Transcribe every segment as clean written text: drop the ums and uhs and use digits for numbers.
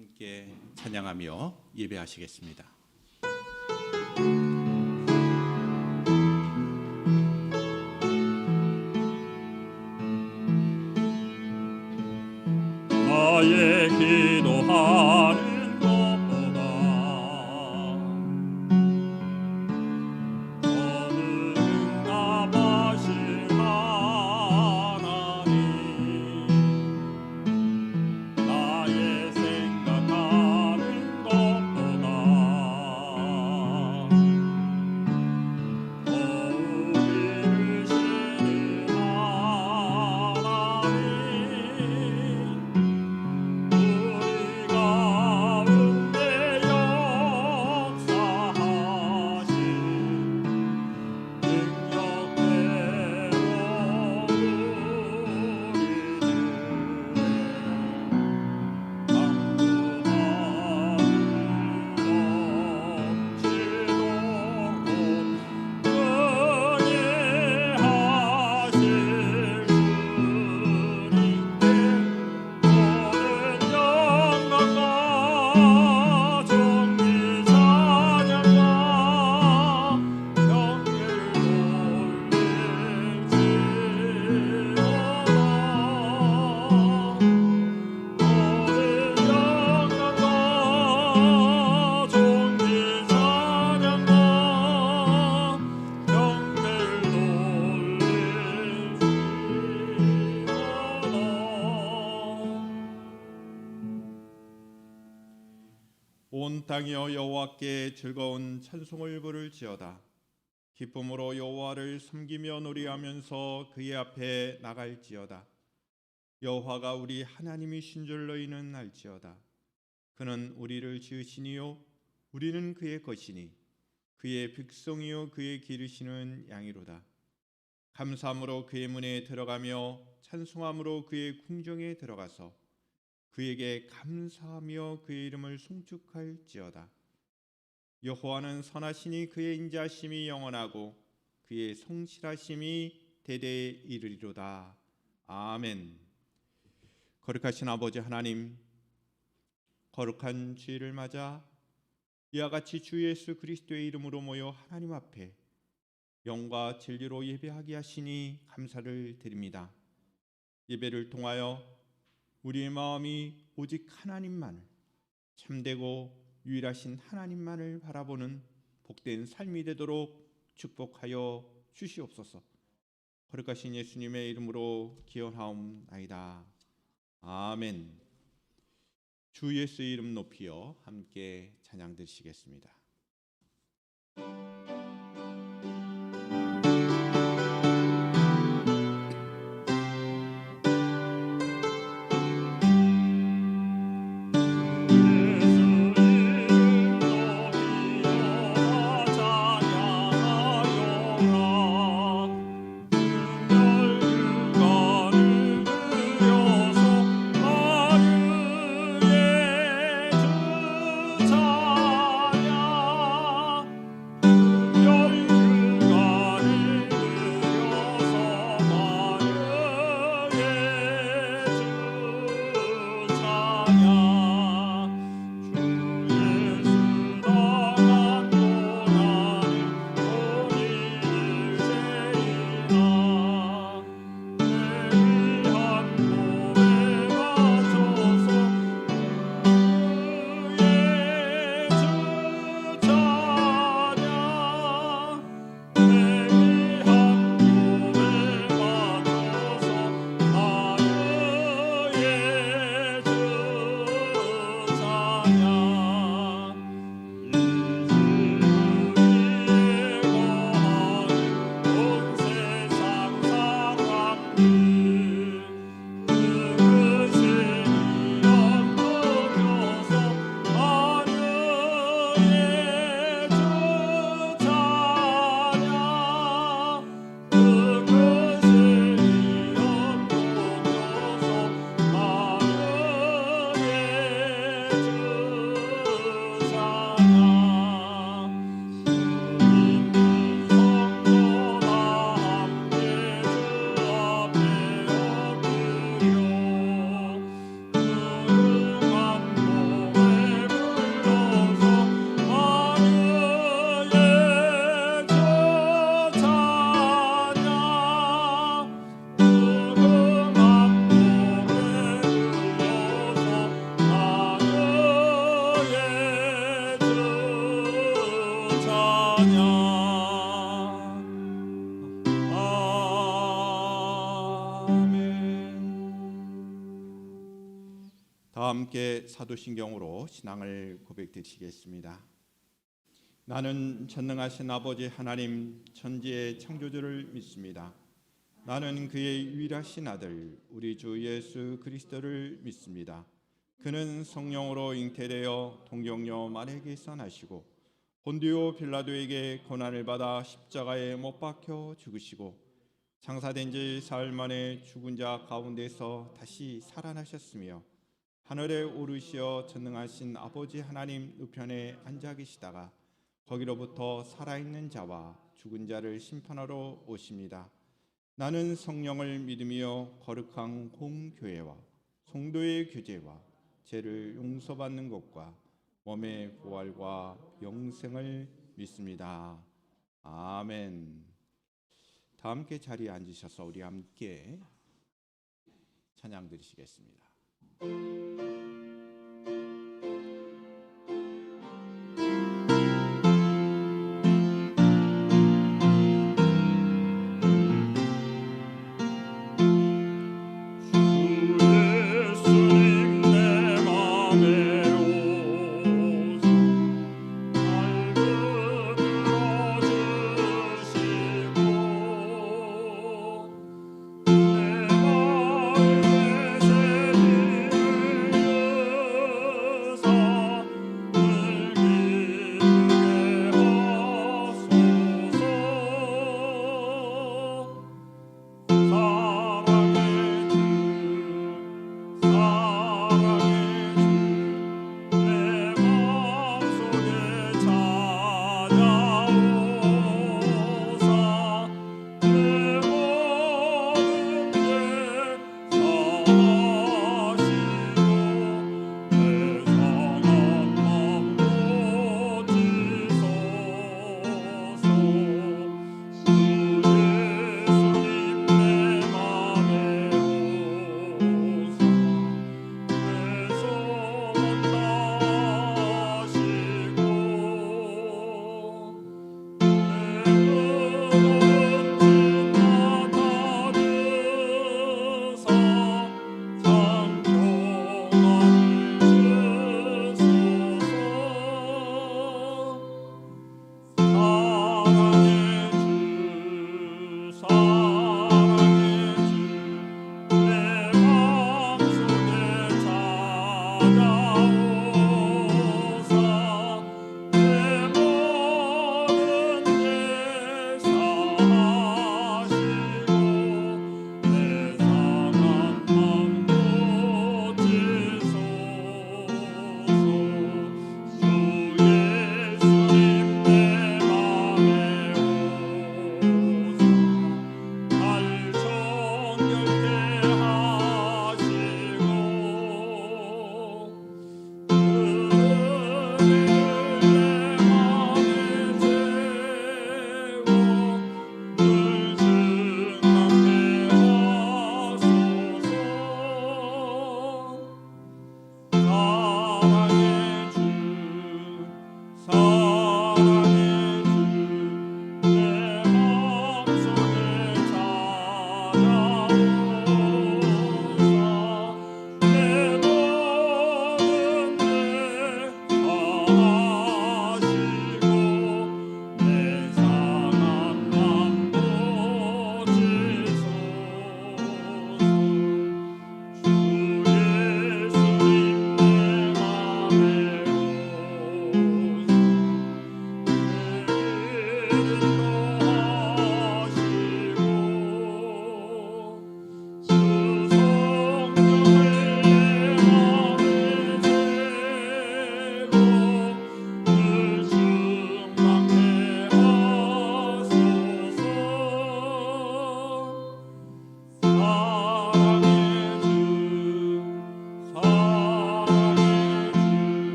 함께 찬양하며 예배하시겠습니다. 나의 기도하는 것보다 너무 응답하신 하나님, 나의 생각하는 것보다 더 우리를 시는 하나님, 우리 가운데 역사하신 능력대로 온 땅이여 여호와께 즐거운 찬송을 부를지어다. 기쁨으로 여호와를 섬기며 노래하면서 그의 앞에 나갈지어다. 여호와가 우리 하나님이신 줄 너희는 알지어다. 그는 우리를 지으시니요 우리는 그의 것이니 그의 백성이요 그의 기르시는 양이로다. 감사함으로 그의 문에 들어가며 찬송함으로 그의 궁정에 들어가서 그에게 감사하며 그의 이름을 송축할지어다. 여호와는 선하시니 그의 인자심이 영원하고 그의 성실하심이 대대에 이르리로다. 아멘. 거룩하신 아버지 하나님, 거룩한 주일을 맞아 이와 같이 주 예수 그리스도의 이름으로 모여 하나님 앞에 영과 진리로 예배하게 하시니 감사를 드립니다. 예배를 통하여 우리의 마음이 오직 하나님만을, 참되고 유일하신 하나님만을 바라보는 복된 삶이 되도록 축복하여 주시옵소서. 거룩하신 예수님의 이름으로 기원하옵나이다. 아멘. 주 예수의 이름 높이여 함께 찬양 드리시겠습니다. 찬양 함께 사도신경으로 신앙을 고백드리겠습니다. 나는 전능하신 아버지 하나님 천지의 창조주를 믿습니다. 나는 그의 유일하신 아들 우리 주 예수 그리스도를 믿습니다. 그는 성령으로 잉태되어 동정녀 마리아에게서 나시고 본디오 빌라도에게 고난을 받아 십자가에 못 박혀 죽으시고 장사된 지 사흘 만에 죽은 자 가운데서 다시 살아나셨으며 하늘에 오르시어 전능하신 아버지 하나님 우편에 앉아 계시다가 거기로부터 살아있는 자와 죽은 자를 심판하러 오십니다. 나는 성령을 믿으며 거룩한 공교회와 성도의 교제와 죄를 용서받는 것과 몸의 부활과 영생을 믿습니다. 아멘. 다 함께 자리에 앉으셔서 우리 함께 찬양 드리시겠습니다. 내 마음에 새기는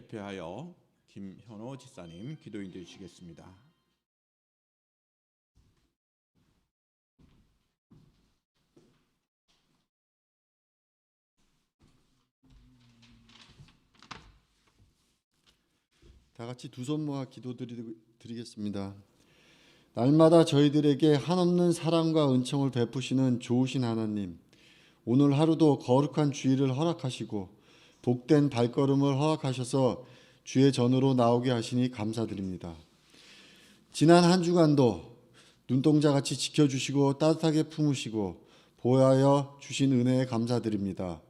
대표하여 김현호 집사님 기도인해 주시겠습니다. 다 같이 두 손 모아 기도드리겠습니다. 날마다 저희들에게 한없는 사랑과 은총을 베푸시는 좋으신 하나님, 오늘 하루도 거룩한 주일을 허락하시고 복된 발걸음을 허락하셔서 주의 전으로 나오게 하시니 감사드립니다. 지난 한 주간도 눈동자같이 지켜주시고 따뜻하게 품으시고 보호하여 주신 은혜에 감사드립니다.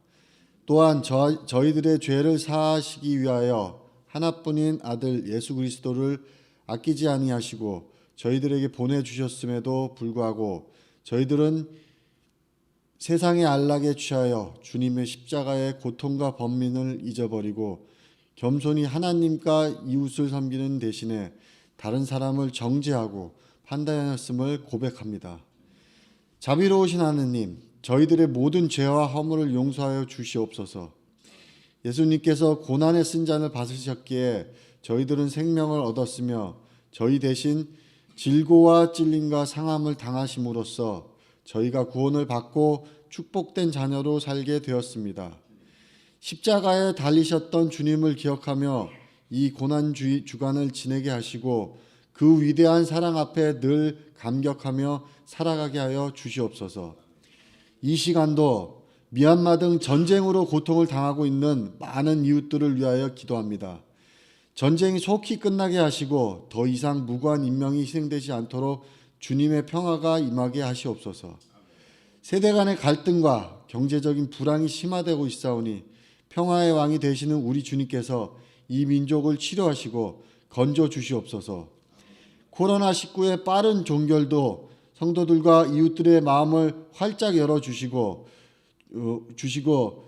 또한 저희들의 죄를 사하시기 위하여 하나뿐인 아들 예수 그리스도를 아끼지 아니하시고 저희들에게 보내주셨음에도 불구하고 저희들은 세상의 안락에 취하여 주님의 십자가의 고통과 번민을 잊어버리고 겸손히 하나님과 이웃을 섬기는 대신에 다른 사람을 정죄하고 판단하였음을 고백합니다. 자비로우신 하느님, 저희들의 모든 죄와 허물을 용서하여 주시옵소서. 예수님께서 고난의 쓴 잔을 받으셨기에 저희들은 생명을 얻었으며 저희 대신 질고와 찔림과 상함을 당하심으로써 저희가 구원을 받고 축복된 자녀로 살게 되었습니다. 십자가에 달리셨던 주님을 기억하며 이 고난 주간을 지내게 하시고 그 위대한 사랑 앞에 늘 감격하며 살아가게 하여 주시옵소서. 이 시간도 미얀마 등 전쟁으로 고통을 당하고 있는 많은 이웃들을 위하여 기도합니다. 전쟁이 속히 끝나게 하시고 더 이상 무고한 인명이 희생되지 않도록 주님의 평화가 임하게 하시옵소서. 세대 간의 갈등과 경제적인 불황이 심화되고 있사오니 평화의 왕이 되시는 우리 주님께서 이 민족을 치료하시고 건져 주시옵소서. 코로나19의 빠른 종결도 성도들과 이웃들의 마음을 활짝 열어주시고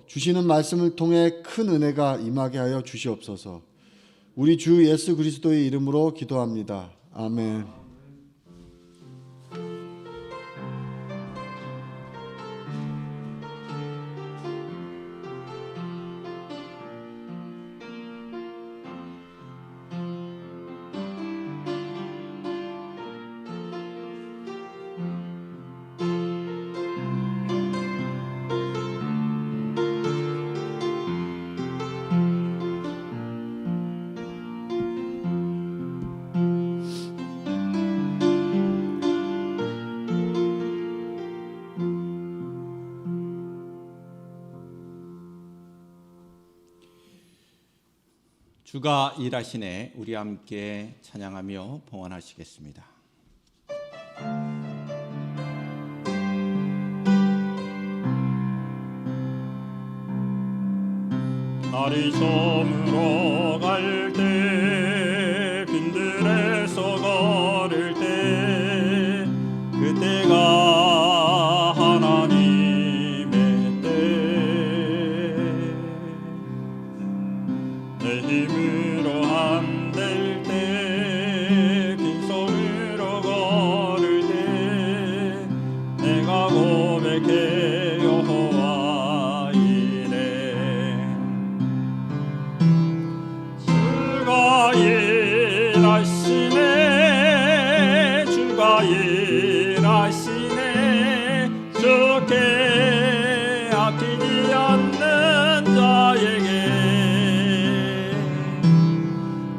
주시는 말씀을 통해 큰 은혜가 임하게 하여 주시옵소서. 우리 주 예수 그리스도의 이름으로 기도합니다. 아멘. 주가 일하시네 우리 함께 찬양하며 봉헌하시겠습니다. 날이 저물어 갈 때 빈들에서 걸을 때 그때가 하나님의 때 내 힘으로 안 될 때 빈손으로 걸을 때 내가 고백해 여호와 이래 주가 일하시네 주가 일하시네 주께 아끼지 않는 자에게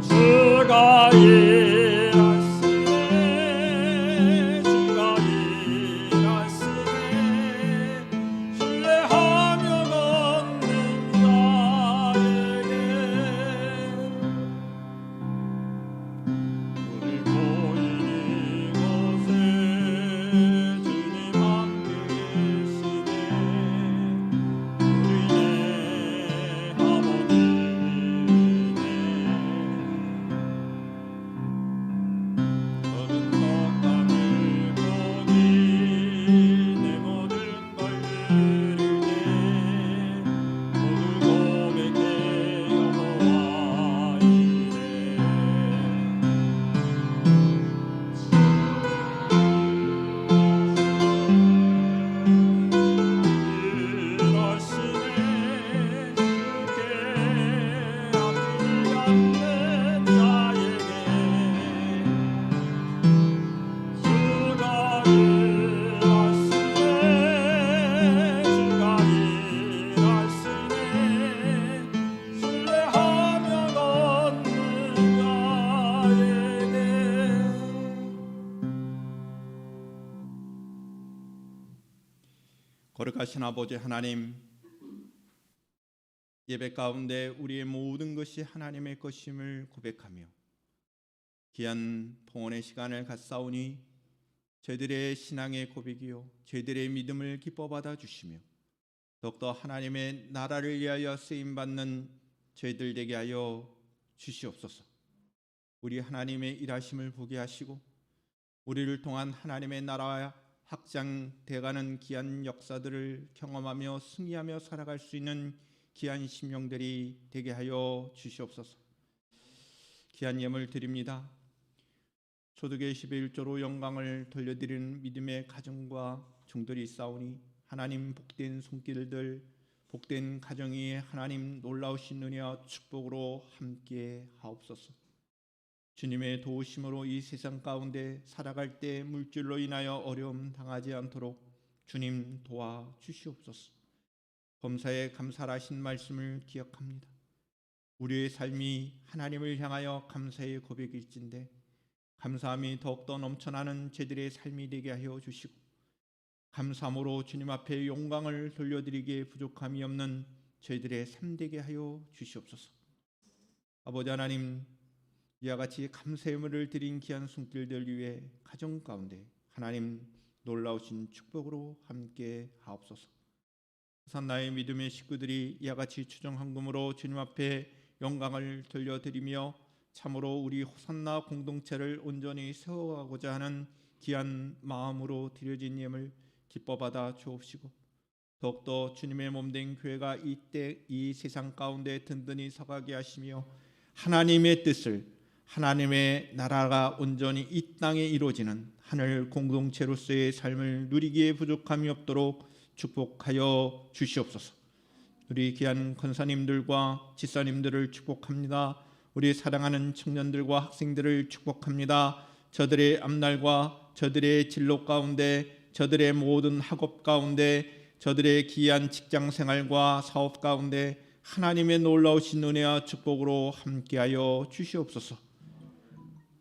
주가 일하시네 주가 일하시네 신뢰하며 걷는 자에게 우리 모인 이곳에 주님 함께 계시네 우리의 아버지네 거룩하신 아버지 하나님, 예배 가운데 우리의 모든 것이 하나님의 것임을 고백하며 귀한 봉헌의 시간을 갖사오니 저희들의 신앙의 고백이요 저희들의 믿음을 기뻐 받아 주시며 더욱더 하나님의 나라를 위하여 쓰임받는 저희들 되게 하여 주시옵소서. 우리 하나님의 일하심을 보게 하시고 우리를 통한 하나님의 나라와 확장되어가는 귀한 역사들을 경험하며 승리하며 살아갈 수 있는 귀한 심령들이 되게 하여 주시옵소서. 귀한 예물 드립니다. 초대교회 11조로 영광을 돌려드리는 믿음의 가정과 종들이 있사오니 하나님 복된 손길들, 복된 가정이 하나님 놀라우신 은혜와 축복으로 함께 하옵소서. 주님의 도우심으로 이 세상 가운데 살아갈 때 물질로 인하여 어려움 당하지 않도록 주님 도와주시옵소서. 범사에 감사하신 말씀을 기억합니다. 우리의 삶이 하나님을 향하여 감사의 고백일진데 감사함이 더욱더 넘쳐나는 저희들의 삶이 되게 하여 주시고 감사함으로 주님 앞에 영광을 돌려드리기에 부족함이 없는 저희들의 삶 되게 하여 주시옵소서. 아버지 하나님, 이와 같이 감사의 예물을 드린 귀한 손길들 위해 가정 가운데 하나님 놀라우신 축복으로 함께 하옵소서. 나의 믿음의 식구들이 이와 같이 추정헌금으로 주님 앞에 영광을 돌려드리며 참으로 우리 호산나 공동체를 온전히 세워가고자 하는 귀한 마음으로 드려진 예물 기뻐 받아 주옵시고 더욱더 주님의 몸된 교회가 이때 이 세상 가운데 든든히 서가게 하시며 하나님의 뜻을 하나님의 나라가 온전히 이 땅에 이루어지는 하늘 공동체로서의 삶을 누리기에 부족함이 없도록 축복하여 주시옵소서. 우리 귀한 권사님들과 집사님들을 축복합니다. 우리 사랑하는 청년들과 학생들을 축복합니다. 저들의 앞날과 저들의 진로 가운데 저들의 모든 학업 가운데 저들의 귀한 직장 생활과 사업 가운데 하나님의 놀라우신 은혜와 축복으로 함께하여 주시옵소서.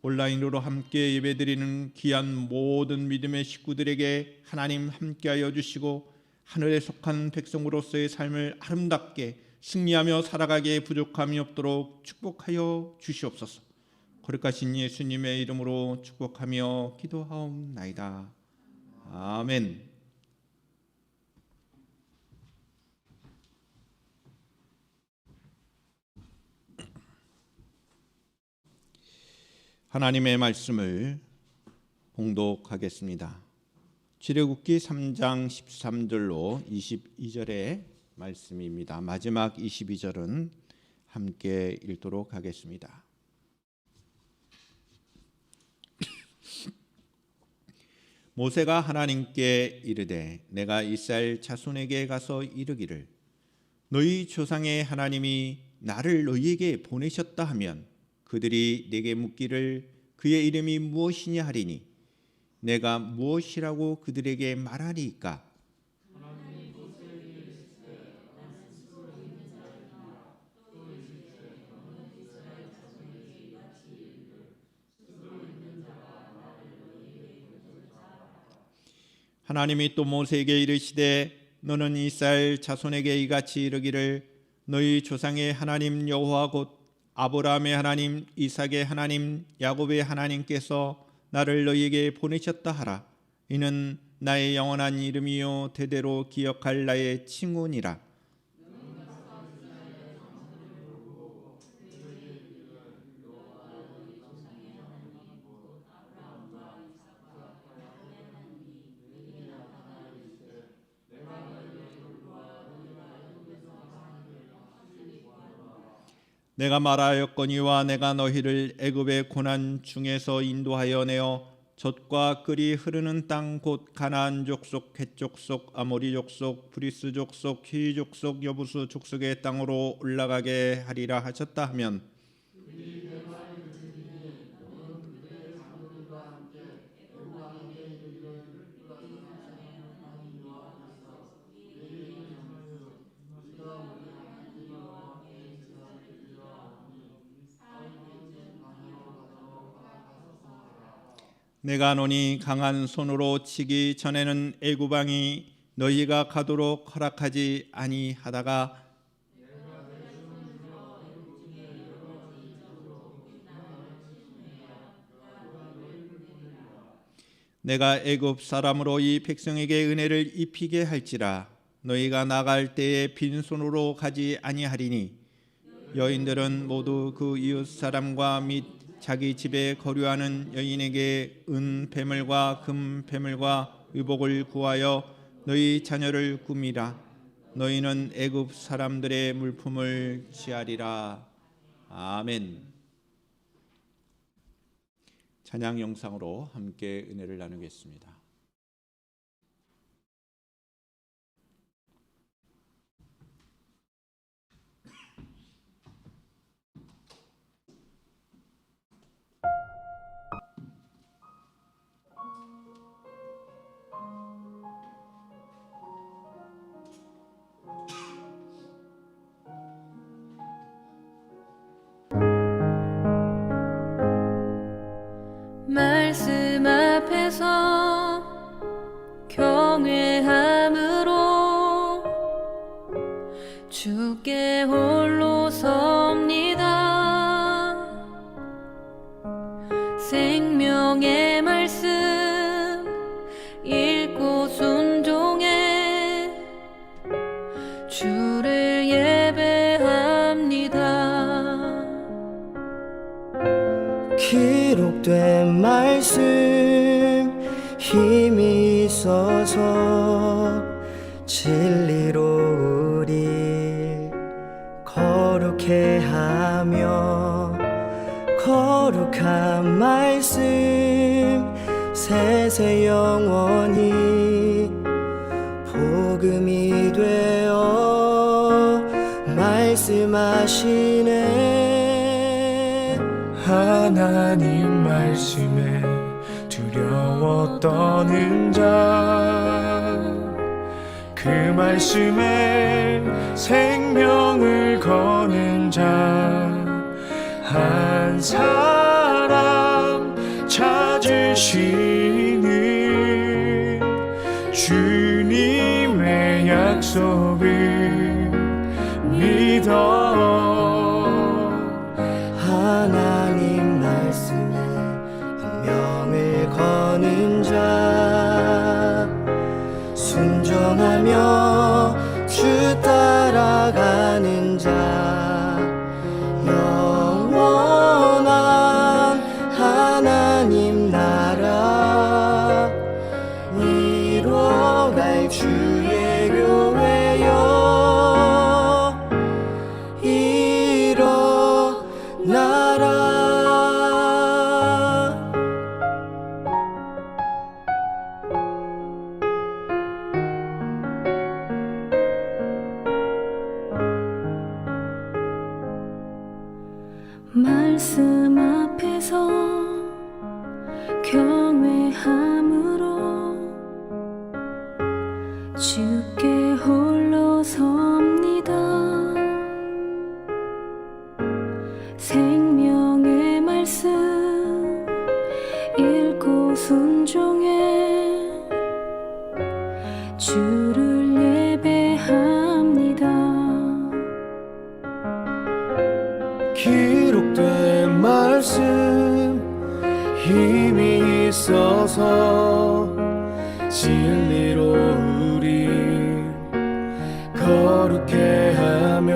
온라인으로 함께 예배드리는 귀한 모든 믿음의 식구들에게 하나님 함께하여 주시고 하늘에 속한 백성으로서의 삶을 아름답게 승리하며 살아가기에 부족함이 없도록 축복하여 주시옵소서. 거룩하신 예수님의 이름으로 축복하며 기도하옵나이다. 아멘. 하나님의 말씀을 봉독하겠습니다. 출애굽기 3장 13절로 22절의 말씀입니다. 마지막 22절은 함께 읽도록 하겠습니다. 모세가 하나님께 이르되 내가 이스라엘 자손에게 가서 이르기를 너희 조상의 하나님이 나를 너희에게 보내셨다 하면 그들이 내게 묻기를 그의 이름이 무엇이냐 하리니 내가 무엇이라고 그들에게 말하리이까? 하나님이 또 모세에게 이르시되 너는 이스라엘 자손에게 이같이 이르기를 너희 조상의 하나님 여호와 곧 아브라함의 하나님, 이삭의 하나님, 야곱의 하나님께서 나를 너희에게 보내셨다 하라. 이는 나의 영원한 이름이요 대대로 기억할 나의 칭훈이라. 내가 말하였거니와 내가 너희를 애굽의 고난 중에서 인도하여 내어 젖과 꿀이 흐르는 땅 곧 가나안 족속, 헷 족속, 아모리 족속, 브리스 족속, 히위 족속, 여부수 족속의 땅으로 올라가게 하리라 하셨다 하면 내가 노니 강한 손으로 치기 전에는 애굽 왕이 너희가 가도록 허락하지 아니하다가 내가 애굽 사람으로 이 백성에게 은혜를 입히게 할지라. 너희가 나갈 때에 빈손으로 가지 아니하리니 여인들은 모두 그 이웃 사람과 및 자기 집에 거류하는 여인에게 은 배물과 금 배물과 의복을 구하여 너희 자녀를 꾸미라. 너희는 애굽 사람들의 물품을 취하리라. 아멘. 찬양 영상으로 함께 은혜를 나누겠습니다. 말씀 앞에서 경외함으로 주께 홀로 섭니다. 생명의 말씀 읽고 순종해 주를 예배합니다. 기록된 말씀 힘이 있어서 진리로 우리 거룩해 하며 거룩한 말씀 세세 영원히 복음이 되어 말씀하시네. 하나님 말씀에 두려워 떠는 자, 그 말씀에 생명을 거는 자 한 사람 찾으시는 주님의 약속을 믿어. 하나님 말씀에 운명을 거는 자 순종하며 주 따라가는 자 영원한 하나님 나라 이뤄갈 주의 교회여 일어나라. 말씀 앞에서 경외함으로 주께 홀로 섭니다. 생명의 말씀 읽고 순종해 주를 예배합니다. 기록된 말씀 힘이 있어서 진리로 우리 거룩해 하며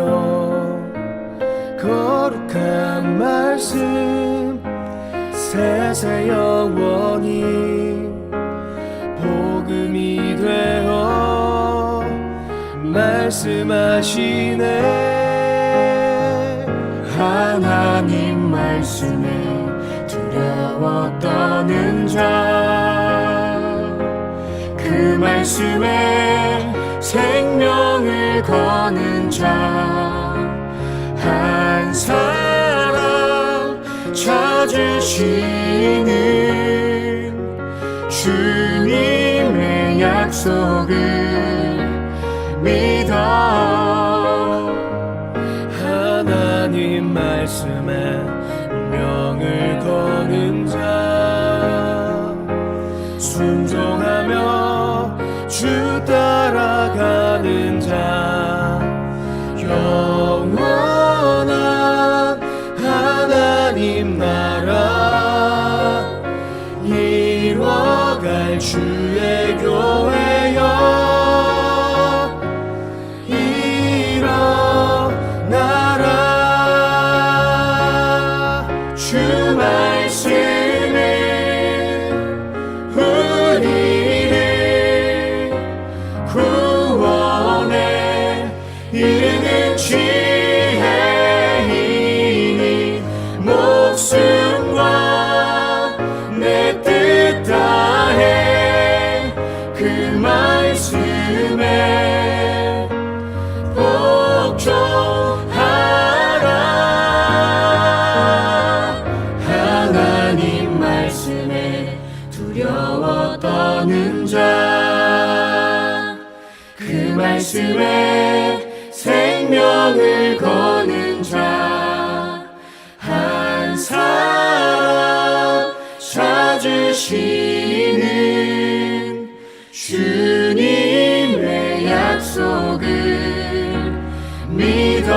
거룩한 말씀 세세 영원히 복음이 되어 말씀하시네. 하나님 말씀에 두려워 떠는 자, 그 말씀에 생명을 거는 자 한 사람 찾으시는 주님의 약속을 믿어. 하나님 말씀에 운명을 거는 자 순종하며 주 따라 하나님 나라 이뤄갈 주의 교회여 일어나라 주 말씀은 우리를 구원에 이르는 지혜이니 목숨과 내 뜻 다해 그 말씀에 복종하라 하나님 말씀에 두려워 떠는 자 그 말씀에 생명을 거는 자 한 사람 찾으시는 주님의 약속을 믿어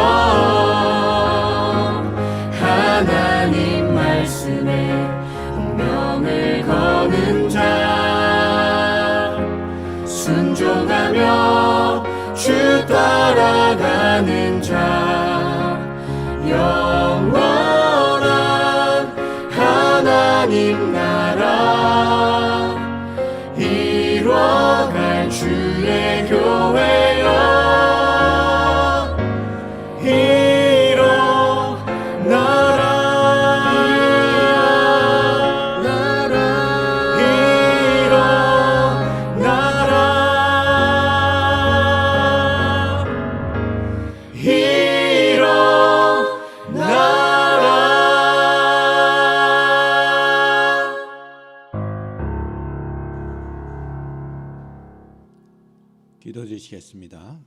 하나님 말씀에 운명을 거는 자 순종하며 주 따라가는 자 영원한 하나님 나라 이뤄갈 주의 교회여 기도 드리겠습니다.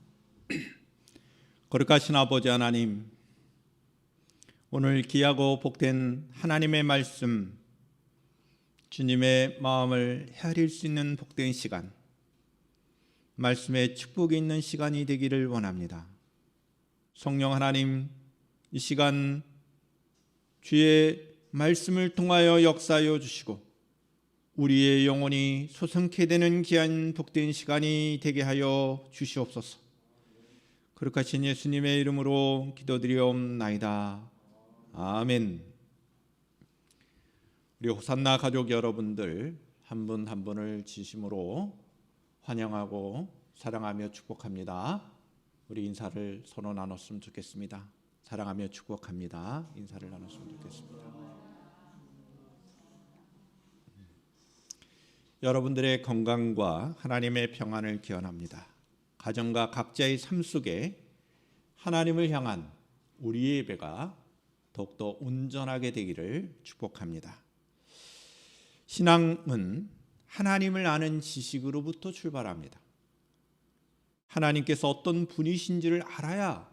거룩하신 아버지 하나님, 오늘 귀하고 복된 하나님의 말씀, 주님의 마음을 헤아릴 수 있는 복된 시간, 말씀에 축복이 있는 시간이 되기를 원합니다. 성령 하나님, 이 시간 주의 말씀을 통하여 역사하여 주시고 우리의 영혼이 소성케 되는 귀한 복된 시간이 되게 하여 주시옵소서. 거룩하신 예수님의 이름으로 기도드리옵나이다. 아멘. 우리 호산나 가족 여러분들 한 분 한 분을 진심으로 환영하고 사랑하며 축복합니다. 우리 인사를 서로 나눴으면 좋겠습니다. 사랑하며 축복합니다. 인사를 나눴으면 좋겠습니다. 여러분들의 건강과 하나님의 평안을 기원합니다. 가정과 각자의 삶 속에 하나님을 향한 우리의 예배가 더욱더 온전하게 되기를 축복합니다. 신앙은 하나님을 아는 지식으로부터 출발합니다. 하나님께서 어떤 분이신지를 알아야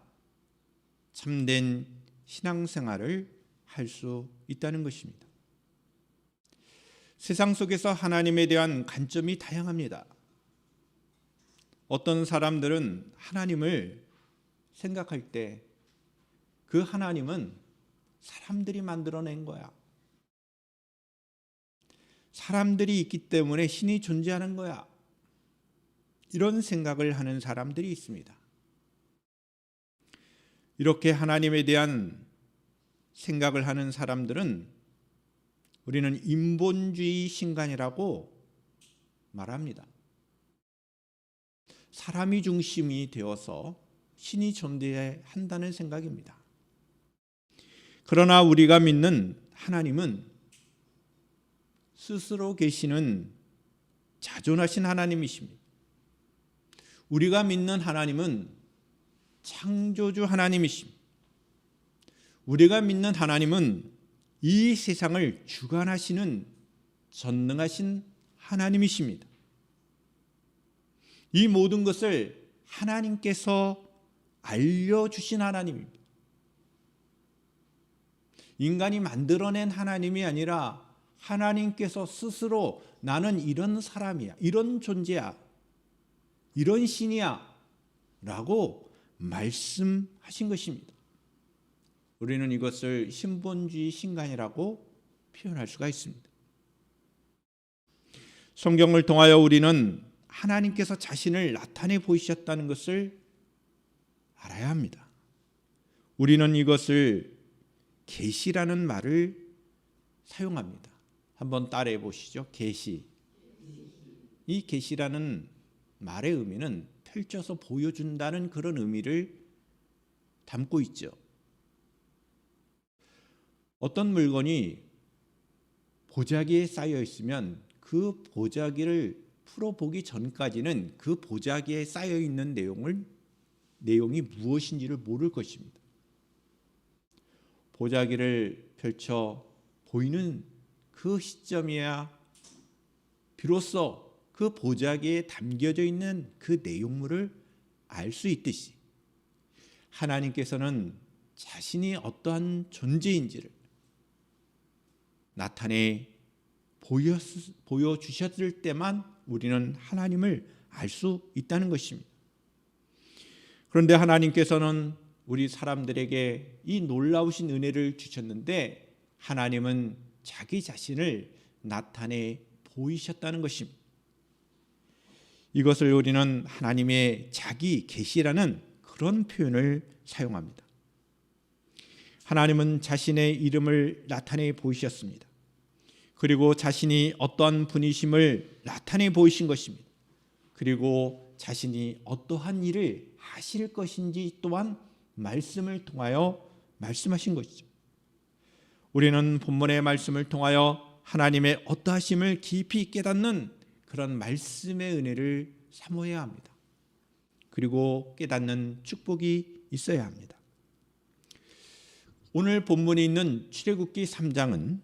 참된 신앙생활을 할 수 있다는 것입니다. 세상 속에서 하나님에 대한 관점이 다양합니다. 어떤 사람들은 하나님을 생각할 때 그 하나님은 사람들이 만들어낸 거야. 사람들이 있기 때문에 신이 존재하는 거야. 이런 생각을 하는 사람들이 있습니다. 이렇게 하나님에 대한 생각을 하는 사람들은 우리는 인본주의 신간이라고 말합니다. 사람이 중심이 되어서 신이 존재한다는 생각입니다. 그러나 우리가 믿는 하나님은 스스로 계시는 자존하신 하나님이십니다. 우리가 믿는 하나님은 창조주 하나님이십니다. 우리가 믿는 하나님은 이 세상을 주관하시는 전능하신 하나님이십니다. 이 모든 것을 하나님께서 알려주신 하나님입니다. 인간이 만들어낸 하나님이 아니라 하나님께서 스스로 나는 이런 사람이야, 이런 존재야, 이런 신이야 라고 말씀하신 것입니다. 우리는 이것을 신본주의 신간이라고 표현할 수가 있습니다. 성경을 통하여 우리는 하나님께서 자신을 나타내 보이셨다는 것을 알아야 합니다. 우리는 이것을 계시라는 말을 사용합니다. 한번 따라해 보시죠. 계시. 이 계시라는 말의 의미는 펼쳐서 보여준다는 그런 의미를 담고 있죠. 어떤 물건이 보자기에 쌓여 있으면 그 보자기를 풀어보기 전까지는 그 보자기에 쌓여 있는 내용이 무엇인지를 모를 것입니다. 보자기를 펼쳐 보이는 그 시점이야 비로소 그 보자기에 담겨져 있는 그 내용물을 알 수 있듯이 하나님께서는 자신이 어떠한 존재인지를 나타내 보여주셨을 때만 우리는 하나님을 알 수 있다는 것입니다. 그런데 하나님께서는 우리 사람들에게 이 놀라우신 은혜를 주셨는데 하나님은 자기 자신을 나타내 보이셨다는 것입니다. 이것을 우리는 하나님의 자기 계시라는 그런 표현을 사용합니다. 하나님은 자신의 이름을 나타내 보이셨습니다. 그리고 자신이 어떠한 분이심을 나타내 보이신 것입니다. 그리고 자신이 어떠한 일을 하실 것인지 또한 말씀을 통하여 말씀하신 것이죠. 우리는 본문의 말씀을 통하여 하나님의 어떠하심을 깊이 깨닫는 그런 말씀의 은혜를 사모해야 합니다. 그리고 깨닫는 축복이 있어야 합니다. 오늘 본문에 있는 출애굽기 3장은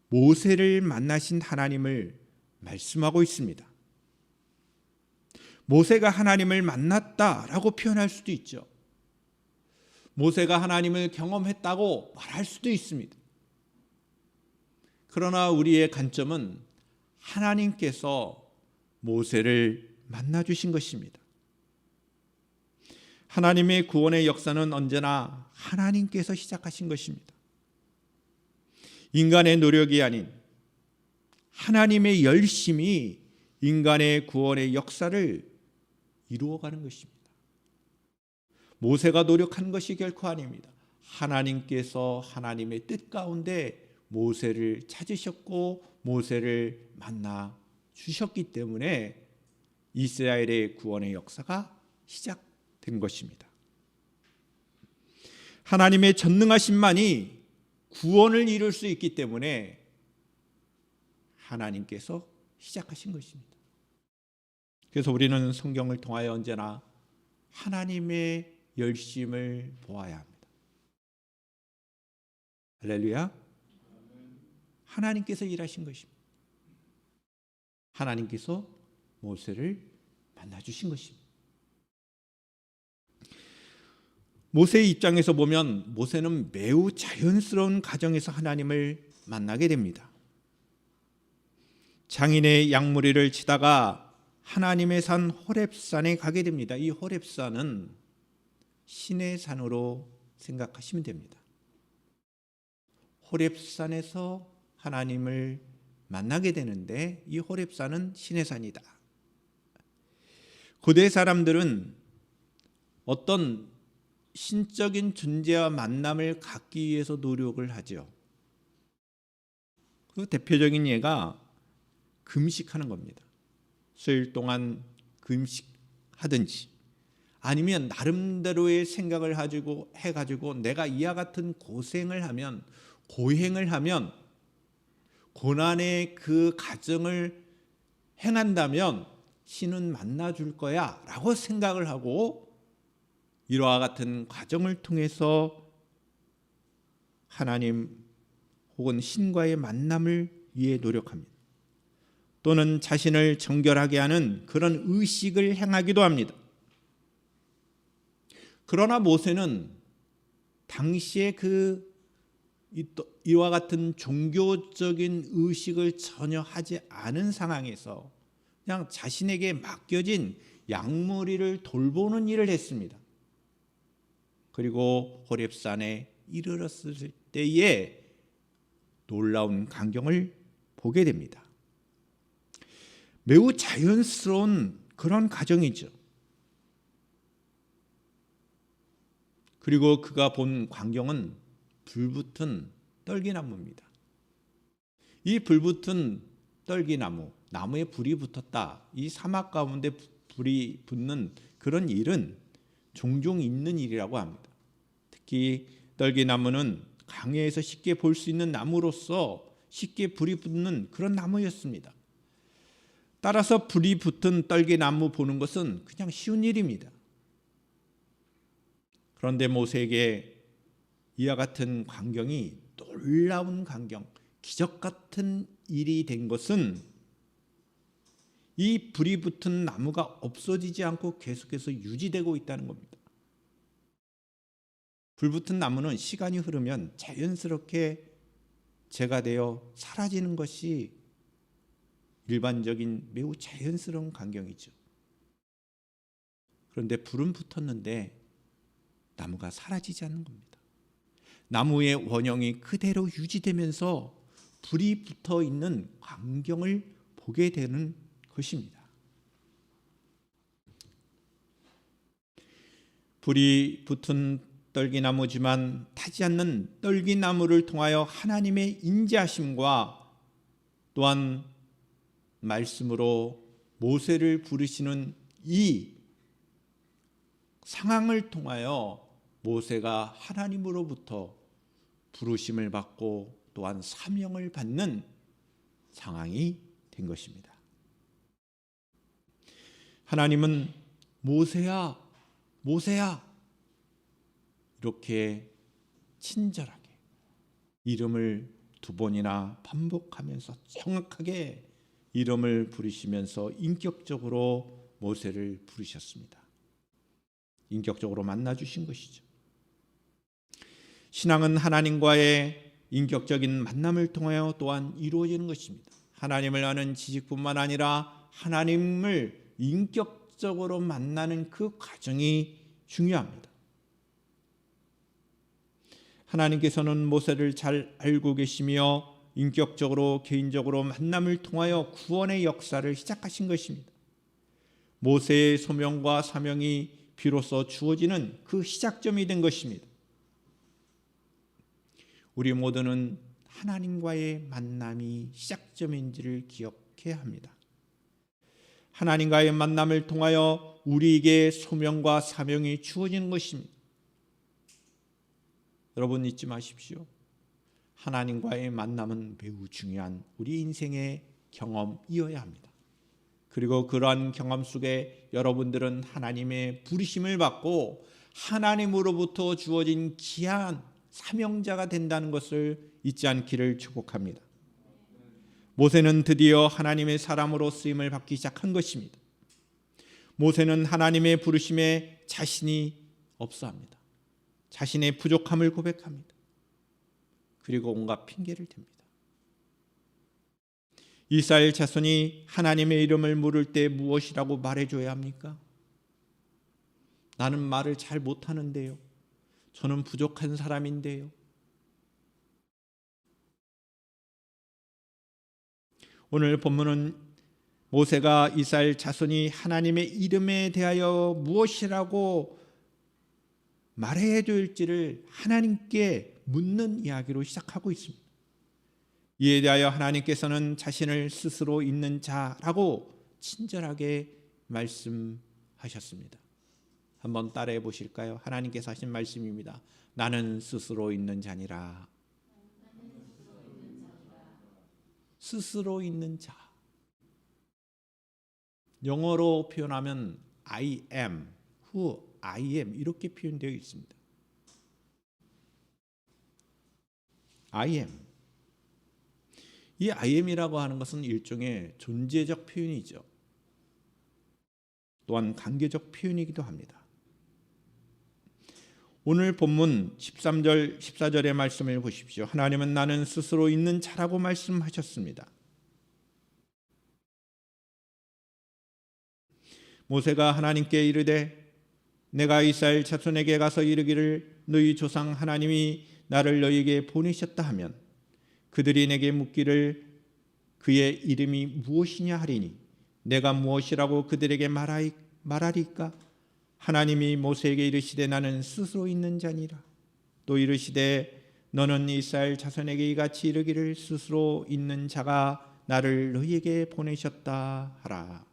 모세를 만나신 하나님을 말씀하고 있습니다. 모세가 하나님을 만났다라고 표현할 수도 있죠. 모세가 하나님을 경험했다고 말할 수도 있습니다. 그러나 우리의 관점은 하나님께서 모세를 만나 주신 것입니다. 하나님의 구원의 역사는 언제나 하나님께서 시작하신 것입니다. 인간의 노력이 아닌 하나님의 열심이 인간의 구원의 역사를 이루어가는 것입니다. 모세가 노력한 것이 결코 아닙니다. 하나님께서 하나님의 뜻 가운데 모세를 찾으셨고 모세를 만나 주셨기 때문에 이스라엘의 구원의 역사가 시작된 것입니다. 하나님의 전능하심만이 구원을 이룰 수 있기 때문에 하나님께서 시작하신 것입니다. 그래서 우리는 성경을 통하여 언제나 하나님의 열심을 보아야 합니다. 할렐루야. 하나님께서 일하신 것입니다. 하나님께서 모세를 만나주신 것입니다. 모세의 입장에서 보면 모세는 매우 자연스러운 과정에서 하나님을 만나게 됩니다. 장인의 양무리를 치다가 하나님의 산 호렙산에 가게 됩니다. 이 호렙산은 신의 산으로 생각하시면 됩니다. 호렙산에서 하나님을 만나게 되는데 이 호렙산은 신의 산이다. 고대 사람들은 어떤 신적인 존재와 만남을 갖기 위해서 노력을 하죠. 그 대표적인 예가 금식하는 겁니다. 수일 동안 금식하든지 아니면 나름대로의 생각을 해가지고 내가 이와 같은 고생을 하면 고행을 하면 고난의 그 과정을 행한다면 신은 만나줄 거야 라고 생각을 하고 이와 같은 과정을 통해서 하나님 혹은 신과의 만남을 위해 노력합니다. 또는 자신을 정결하게 하는 그런 의식을 행하기도 합니다. 그러나 모세는 당시에 이와 같은 종교적인 의식을 전혀 하지 않은 상황에서 그냥 자신에게 맡겨진 양무리를 돌보는 일을 했습니다. 그리고 호렙산에 이르렀을 때에 놀라운 광경을 보게 됩니다. 매우 자연스러운 그런 과정이죠. 그리고 그가 본 광경은 불붙은 떨기나무입니다. 이 불붙은 떨기나무, 나무에 불이 붙었다. 이 사막 가운데 불이 붙는 그런 일은 종종 있는 일이라고 합니다. 특히 떨기나무는 강야에서 쉽게 볼 수 있는 나무로서 쉽게 불이 붙는 그런 나무였습니다. 따라서 불이 붙은 떨기나무 보는 것은 그냥 쉬운 일입니다. 그런데 모세에게 이와 같은 광경이 놀라운 광경, 기적 같은 일이 된 것은 이 불이 붙은 나무가 없어지지 않고 계속해서 유지되고 있다는 겁니다. 불 붙은 나무는 시간이 흐르면 자연스럽게 재가 되어 사라지는 것이 일반적인 매우 자연스러운 광경이죠. 그런데 불은 붙었는데 나무가 사라지지 않는 겁니다. 나무의 원형이 그대로 유지되면서 불이 붙어 있는 광경을 보게 되는 것입니다. 불이 붙은 떨기나무지만 타지 않는 떨기나무를 통하여 하나님의 인자하심과 또한 말씀으로 모세를 부르시는 이 상황을 통하여 모세가 하나님으로부터 부르심을 받고 또한 사명을 받는 상황이 된 것입니다. 하나님은 모세야, 모세야 이렇게 친절하게 이름을 두 번이나 반복하면서 정확하게 이름을 부르시면서 인격적으로 모세를 부르셨습니다. 인격적으로 만나주신 것이죠. 신앙은 하나님과의 인격적인 만남을 통하여 또한 이루어지는 것입니다. 하나님을 아는 지식뿐만 아니라 하나님을 인격적으로 만나는 그 과정이 중요합니다. 하나님께서는 모세를 잘 알고 계시며 인격적으로 개인적으로 만남을 통하여 구원의 역사를 시작하신 것입니다. 모세의 소명과 사명이 비로소 주어지는 그 시작점이 된 것입니다. 우리 모두는 하나님과의 만남이 시작점인지를 기억해야 합니다. 하나님과의 만남을 통하여 우리에게 소명과 사명이 주어지는 것입니다. 여러분 잊지 마십시오. 하나님과의 만남은 매우 중요한 우리 인생의 경험이어야 합니다. 그리고 그러한 경험 속에 여러분들은 하나님의 부르심을 받고 하나님으로부터 주어진 귀한 사명자가 된다는 것을 잊지 않기를 축복합니다. 모세는 드디어 하나님의 사람으로 쓰임을 받기 시작한 것입니다. 모세는 하나님의 부르심에 자신이 없어합니다. 자신의 부족함을 고백합니다. 그리고 온갖 핑계를 댑니다. 이스라엘 자손이 하나님의 이름을 물을 때 무엇이라고 말해줘야 합니까? 나는 말을 잘 못하는데요. 저는 부족한 사람인데요. 오늘 본문은 모세가 이스라엘 자손이 하나님의 이름에 대하여 무엇이라고 말해야 될지를 하나님께 묻는 이야기로 시작하고 있습니다. 이에 대하여 하나님께서는 자신을 스스로 있는 자라고 친절하게 말씀하셨습니다. 한번 따라해 보실까요? 하나님께서 하신 말씀입니다. 나는 스스로 있는 자니라. 스스로 있는 자. 영어로 표현하면 I am, who I am 이렇게 표현되어 있습니다. I am. 이 I am이라고 하는 것은 일종의 존재적 표현이죠. 또한 관계적 표현이기도 합니다. 오늘 본문 13절, 14절의 말씀을 보십시오. 하나님은 나는 스스로 있는 자라고 말씀하셨습니다. 모세가 하나님께 이르되 내가 이스라엘 자손에게 가서 이르기를 너희 조상 하나님이 나를 너희에게 보내셨다 하면 그들이 내게 묻기를 그의 이름이 무엇이냐 하리니 내가 무엇이라고 그들에게 말하리까? 하나님이 모세에게 이르시되 나는 스스로 있는 자니라. 또 이르시되 너는 이스라엘 자손에게 이같이 이르기를 스스로 있는 자가 나를 너희에게 보내셨다 하라.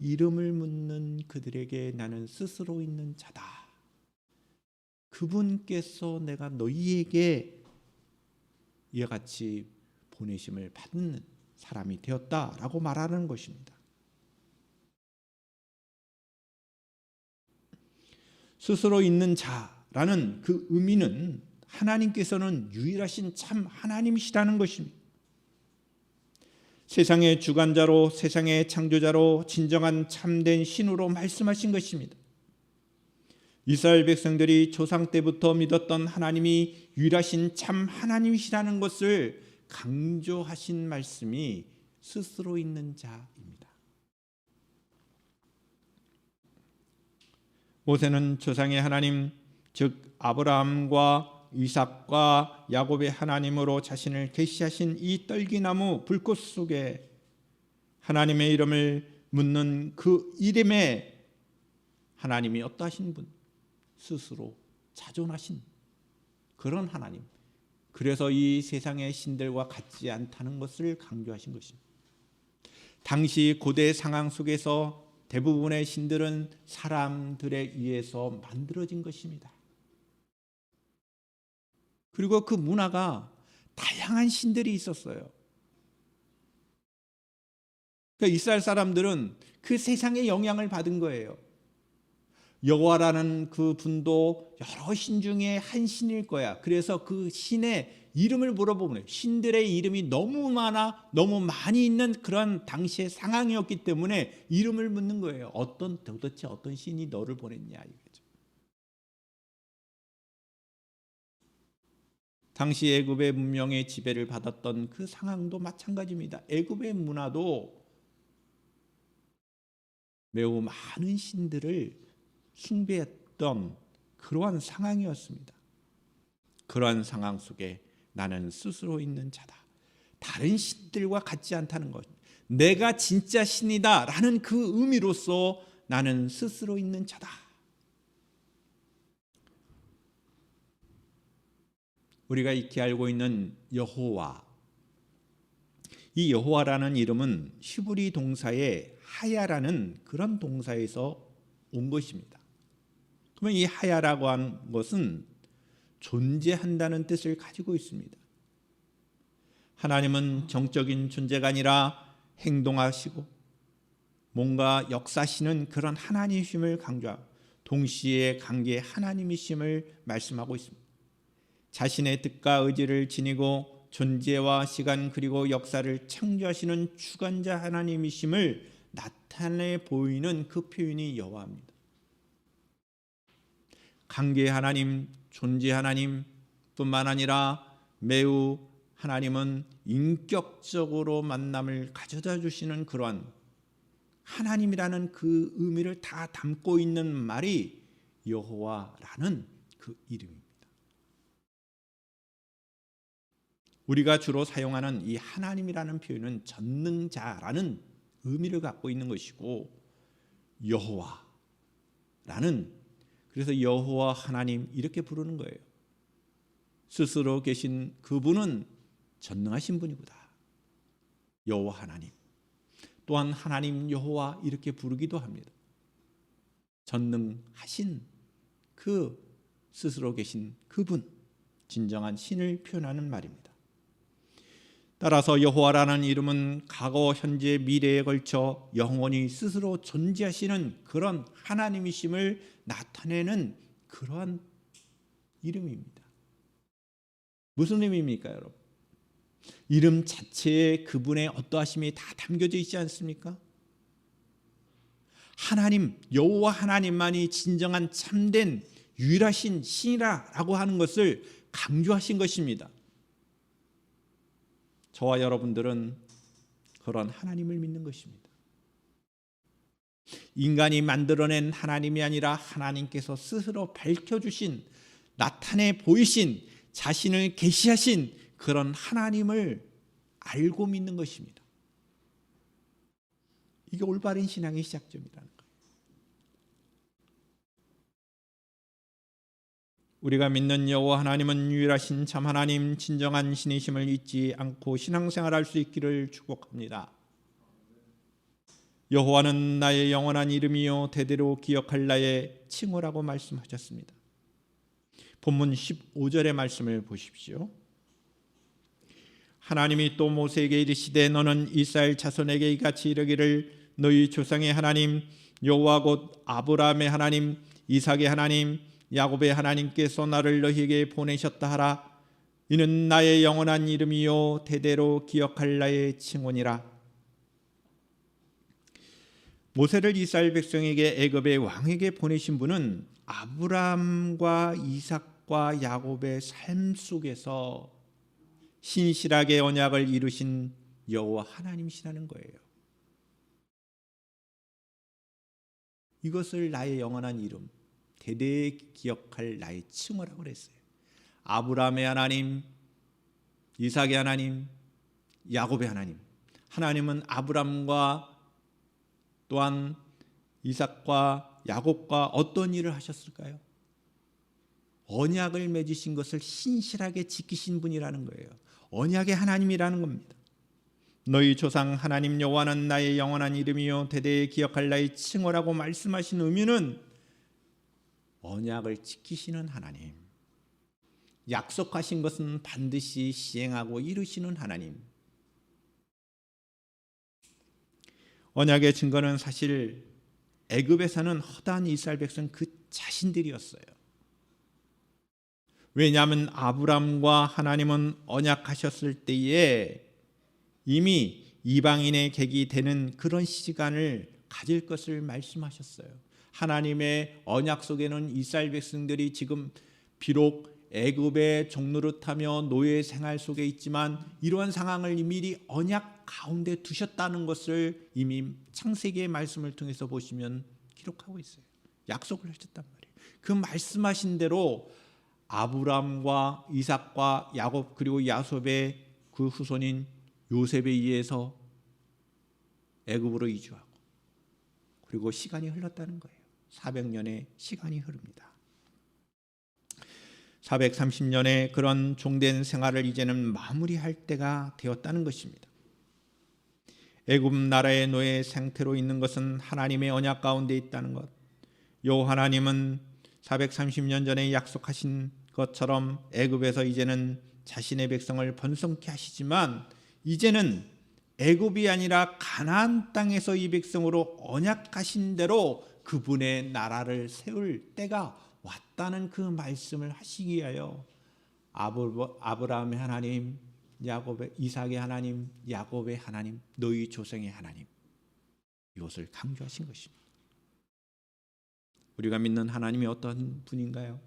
이름을 묻는 그들에게 나는 스스로 있는 자다. 그분께서 내가 너희에게 이와 같이 보내심을 받는 사람이 되었다라고 말하는 것입니다. 스스로 있는 자라는 그 의미는 하나님께서는 유일하신 참 하나님이시라는 것입니다. 세상의 주관자로 세상의 창조자로 진정한 참된 신으로 말씀하신 것입니다. 이스라엘 백성들이 조상 때부터 믿었던 하나님이 유일하신 참 하나님이시라는 것을 강조하신 말씀이 스스로 있는 자입니다. 모세는 조상의 하나님, 즉 아브라함과 이삭과 야곱의 하나님으로 자신을 계시하신 이 떨기나무 불꽃 속에 하나님의 이름을 묻는 그 이름에 하나님이 어떠하신 분? 스스로 자존하신 그런 하나님. 그래서 이 세상의 신들과 같지 않다는 것을 강조하신 것입니다. 당시 고대 상황 속에서 대부분의 신들은 사람들에 의해서 만들어진 것입니다. 그리고 그 문화가 다양한 신들이 있었어요. 그러니까 이스라엘 사람들은 그 세상의 영향을 받은 거예요. 여호와라는 그 분도 여러 신 중에 한 신일 거야. 그래서 그 신의 이름을 물어보면 신들의 이름이 너무 많이 있는 그런 당시의 상황이었기 때문에 이름을 묻는 거예요. 도대체 어떤 신이 너를 보냈냐 이거죠. 당시 애굽의 문명의 지배를 받았던 그 상황도 마찬가지입니다. 애굽의 문화도 매우 많은 신들을 숭배했던 그러한 상황이었습니다. 그러한 상황 속에 나는 스스로 있는 자다. 다른 신들과 같지 않다는 것. 내가 진짜 신이다 라는 그 의미로서 나는 스스로 있는 자다. 우리가 익히 알고 있는 여호와, 이 여호와라는 이름은 히브리 동사의 하야라는 그런 동사에서 온 것입니다. 그러면 이 하야라고 하는 것은 존재한다는 뜻을 가지고 있습니다. 하나님은 정적인 존재가 아니라 행동하시고 뭔가 역사하시는 그런 하나님이심을 강조하고 동시에 관계의 하나님이심을 말씀하고 있습니다. 자신의 뜻과 의지를 지니고 존재와 시간 그리고 역사를 창조하시는 주관자 하나님이심을 나타내 보이는 그 표현이 여호와입니다. 관계의 하나님, 존재 하나님 뿐만 아니라 매우 하나님은 인격적으로 만남을 가져다 주시는 그러한 하나님이라는 그 의미를 다 담고 있는 말이 여호와라는 그 이름입니다. 우리가 주로 사용하는 이 하나님이라는 표현은 전능자라는 의미를 갖고 있는 것이고 여호와라는 그래서 여호와 하나님 이렇게 부르는 거예요. 스스로 계신 그분은 전능하신 분이구나. 여호와 하나님. 또한 하나님 여호와 이렇게 부르기도 합니다. 전능하신 그 스스로 계신 그분, 진정한 신을 표현하는 말입니다. 따라서 여호와라는 이름은 과거, 현재, 미래에 걸쳐 영원히 스스로 존재하시는 그런 하나님이심을 나타내는 그러한 이름입니다. 무슨 의미입니까, 여러분? 이름 자체에 그분의 어떠하심이 다 담겨져 있지 않습니까? 하나님, 여호와 하나님만이 진정한 참된 유일하신 신이라고 하는 것을 강조하신 것입니다. 저와 여러분들은 그런 하나님을 믿는 것입니다. 인간이 만들어낸 하나님이 아니라 하나님께서 스스로 밝혀주신, 나타내 보이신, 자신을 계시하신 그런 하나님을 알고 믿는 것입니다. 이게 올바른 신앙의 시작점이라는 거예요. 우리가 믿는 여호와 하나님은 유일하신 참 하나님, 진정한 신이심을 잊지 않고 신앙생활할 수 있기를 축복합니다. 여호와는 나의 영원한 이름이요 대대로 기억할 나의 칭호라고 말씀하셨습니다. 본문 15절의 말씀을 보십시오. 하나님이 또 모세에게 이르시되 너는 이스라엘 자손에게 이같이 이르기를 너희 조상의 하나님 여호와 곧 아브라함의 하나님 이삭의 하나님 야곱의 하나님께서 나를 너희에게 보내셨다 하라. 이는 나의 영원한 이름이요 대대로 기억할 나의 칭호니라. 모세를 이스라엘 백성에게 애굽의 왕에게 보내신 분은 아브라함과 이삭과 야곱의 삶 속에서 신실하게 언약을 이루신 여호와 하나님이시라는 거예요. 이것을 나의 영원한 이름, 대대에 기억할 나의 칭호라고 그랬어요. 아브라함의 하나님, 이삭의 하나님, 야곱의 하나님. 하나님은 아브라함과 또한 이삭과 야곱과 어떤 일을 하셨을까요? 언약을 맺으신 것을 신실하게 지키신 분이라는 거예요. 언약의 하나님이라는 겁니다. 너희 조상 하나님 여호와는 나의 영원한 이름이요 대대에 기억할 나의 칭호라고 말씀하신 의미는 언약을 지키시는 하나님, 약속하신 것은 반드시 시행하고 이루시는 하나님. 언약의 증거는 사실 애굽에 사는 허다한 이스라엘 백성 그 자신들이었어요. 왜냐하면 아브라함과 하나님은 언약하셨을 때에 이미 이방인의 객이 되는 그런 시간을 가질 것을 말씀하셨어요. 하나님의 언약 속에는 이스라엘 백성들이 지금 비록 애굽의 종노릇하며 노예 생활 속에 있지만 이러한 상황을 미리 언약 가운데 두셨다는 것을 이미 창세기의 말씀을 통해서 보시면 기록하고 있어요. 약속을 하셨단 말이에요. 그 말씀하신 대로 아브라함과 이삭과 야곱 그리고 야곱의 그 후손인 요셉에 의해서 애굽으로 이주하고 그리고 시간이 흘렀다는 거예요. 400년의 시간이 흐릅니다. 430년의 그런 종된 생활을 이제는 마무리할 때가 되었다는 것입니다. 애굽 나라의 노예 상태로 있는 것은 하나님의 언약 가운데 있다는 것. 여호와 하나님은 430년 전에 약속하신 것처럼 애굽에서 이제는 자신의 백성을 번성케 하시지만 이제는 애굽이 아니라 가나안 땅에서 이 백성으로 언약하신 대로 그분의 나라를 세울 때가 왔다는 그 말씀을 하시기 위하여 아브라함의 하나님, 야곱의 이삭의 하나님, 야곱의 하나님, 너희 조상의 하나님 이것을 강조하신 것입니다. 우리가 믿는 하나님이 어떤 분인가요?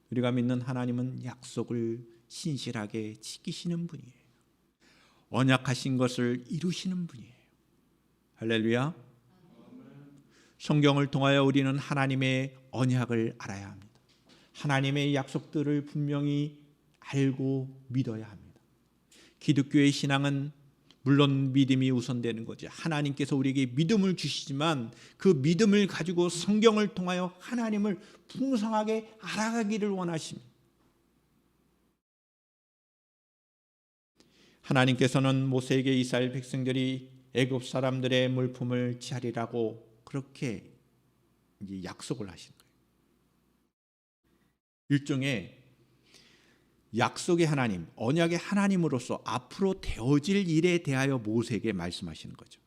우리가 믿는 하나님은 약속을 신실하게 지키시는 분이에요. 언약하신 것을 이루시는 분이에요. 할렐루야. 성경을 통하여 우리는 하나님의 언약을 알아야 합니다. 하나님의 약속들을 분명히 알고 믿어야 합니다. 기독교의 신앙은 물론 믿음이 우선되는 거죠. 하나님께서 우리에게 믿음을 주시지만 그 믿음을 가지고 성경을 통하여 하나님을 풍성하게 알아가기를 원하십니다. 하나님께서는 모세에게 이스라엘 백성들이 애굽 사람들의 물품을 취하리라고 그렇게 이제 약속을 하신 거예요. 일종의 약속의 하나님, 언약의 하나님으로서 앞으로 되어질 일에 대하여 모세에게 말씀하시는 거죠.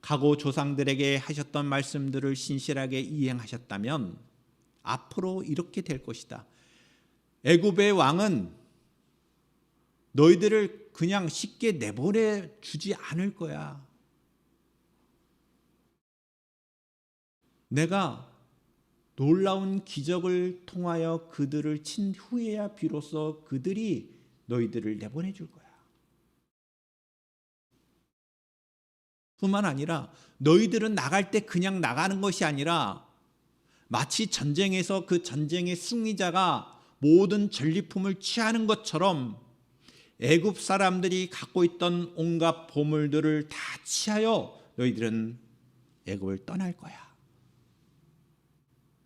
과거 조상들에게 하셨던 말씀들을 신실하게 이행하셨다면 앞으로 이렇게 될 것이다. 애굽의 왕은 너희들을 그냥 쉽게 내보내 주지 않을 거야. 내가 놀라운 기적을 통하여 그들을 친 후에야 비로소 그들이 너희들을 내보내 줄 거야. 뿐만 아니라 너희들은 나갈 때 그냥 나가는 것이 아니라 마치 전쟁에서 그 전쟁의 승리자가 모든 전리품을 취하는 것처럼 애굽 사람들이 갖고 있던 온갖 보물들을 다 취하여 너희들은 애굽을 떠날 거야.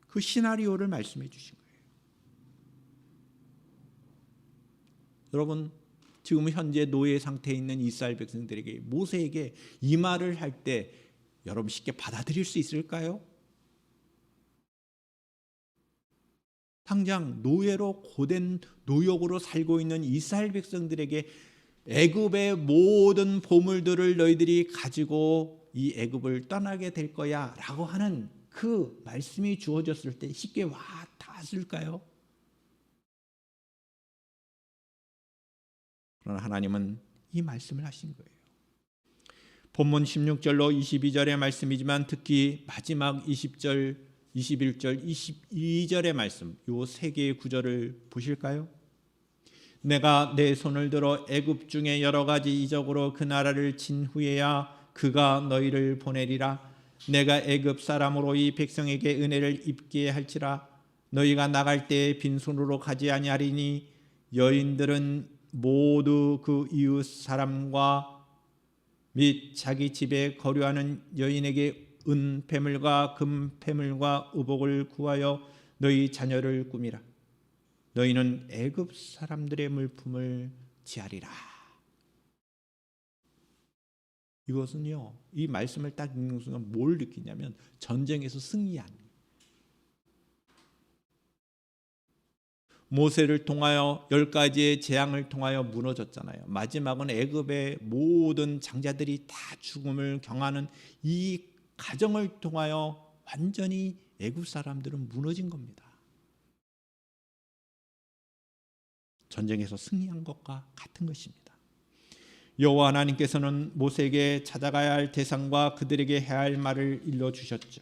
그 시나리오를 말씀해 주신 거예요. 여러분, 지금 현재 노예 상태에 있는 이스라엘 백성들에게 모세에게 이 말을 할 때 여러분 쉽게 받아들일 수 있을까요? 당장 노예로 고된 노역으로 살고 있는 이스라엘 백성들에게 애굽의 모든 보물들을 너희들이 가지고 이 애굽을 떠나게 될 거야 라고 하는 그 말씀이 주어졌을 때 쉽게 와 닿았을까요? 그러나 하나님은 이 말씀을 하신 거예요. 본문 16절로 22절의 말씀이지만 특히 마지막 20절, 21절, 22절의 말씀, 이 세 개의 구절을 보실까요? 내가 내 손을 들어 애굽 중에 여러 가지 이적으로 그 나라를 친 후에야 그가 너희를 보내리라. 내가 애굽 사람으로 이 백성에게 은혜를 입게 할지라. 너희가 나갈 때 빈손으로 가지 아니하리니 여인들은 모두 그 이웃 사람과 및 자기 집에 거류하는 여인에게 은폐물과 금폐물과 의복을 구하여 너희 자녀를 꾸미라. 너희는 애굽 사람들의 물품을 취하리라. 이것은요, 이 말씀을 딱 읽는 순간 뭘 느끼냐면 전쟁에서 승리한, 모세를 통하여 10가지의 재앙을 통하여 무너졌잖아요. 마지막은 애굽의 모든 장자들이 다 죽음을 경하는 이 가정을 통하여 완전히 애굽 사람들은 무너진 겁니다. 전쟁에서 승리한 것과 같은 것입니다. 여호와 하나님께서는 모세에게 찾아가야 할 대상과 그들에게 해야 할 말을 일러주셨죠.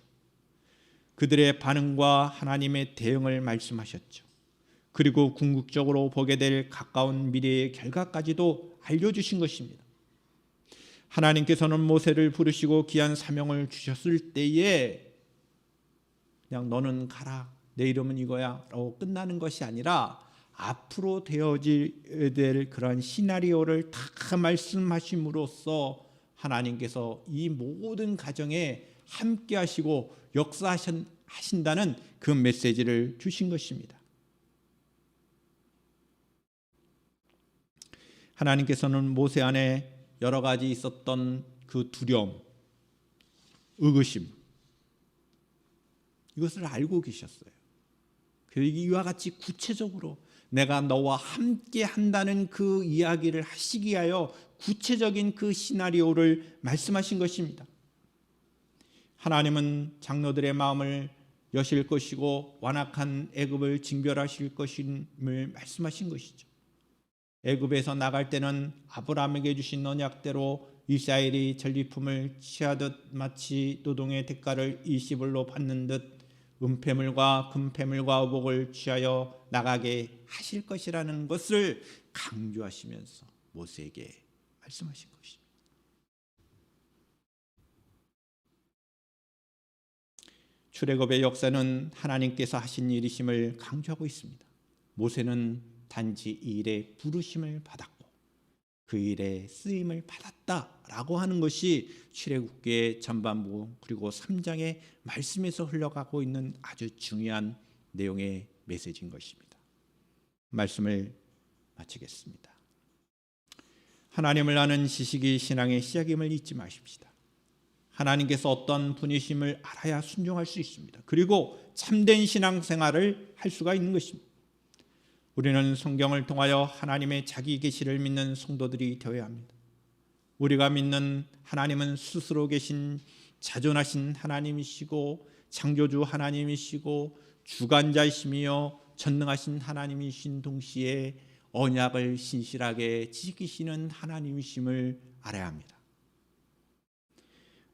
그들의 반응과 하나님의 대응을 말씀하셨죠. 그리고 궁극적으로 보게 될 가까운 미래의 결과까지도 알려주신 것입니다. 하나님께서는 모세를 부르시고 귀한 사명을 주셨을 때에 그냥 너는 가라, 내 이름은 이거야 라고 끝나는 것이 아니라 앞으로 되어질 될 그런 시나리오를 다 말씀하심으로써 하나님께서 이 모든 가정에 함께 하시고 역사하신다는 그 메시지를 주신 것입니다. 하나님께서는 모세 안에 여러 가지 있었던 그 두려움, 의구심, 이것을 알고 계셨어요. 그리고 이와 같이 구체적으로 내가 너와 함께 한다는 그 이야기를 하시기 위하여 구체적인 그 시나리오를 말씀하신 것입니다. 하나님은 장로들의 마음을 여실 것이고 완악한 애굽을 징벌하실 것임을 말씀하신 것이죠. 애굽에서 나갈 때는 아브라함에게 주신 언약대로 이스라엘이 전리품을 취하듯 마치 노동의 대가를 20을로 받는 듯 은폐물과 금폐물과 의복을 취하여 나가게 하실 것이라는 것을 강조하시면서 모세에게 말씀하신 것입니다. 출애굽의 역사는 하나님께서 하신 일이심을 강조하고 있습니다. 모세는 단지 이 일에 부르심을 받았고 그 일에 쓰임을 받았다라고 하는 것이 출애굽기의 전반부 그리고 3장의 말씀에서 흘러가고 있는 아주 중요한 내용의 메시지인 것입니다. 말씀을 마치겠습니다. 하나님을 아는 지식이 신앙의 시작임을 잊지 마십시다. 하나님께서 어떤 분이심을 알아야 순종할 수 있습니다. 그리고 참된 신앙생활을 할 수가 있는 것입니다. 우리는 성경을 통하여 하나님의 자기 계시를 믿는 성도들이 되어야 합니다. 우리가 믿는 하나님은 스스로 계신 자존하신 하나님이시고 창조주 하나님이시고 주관자이시며 전능하신 하나님이신 동시에 언약을 신실하게 지키시는 하나님이심을 알아야 합니다.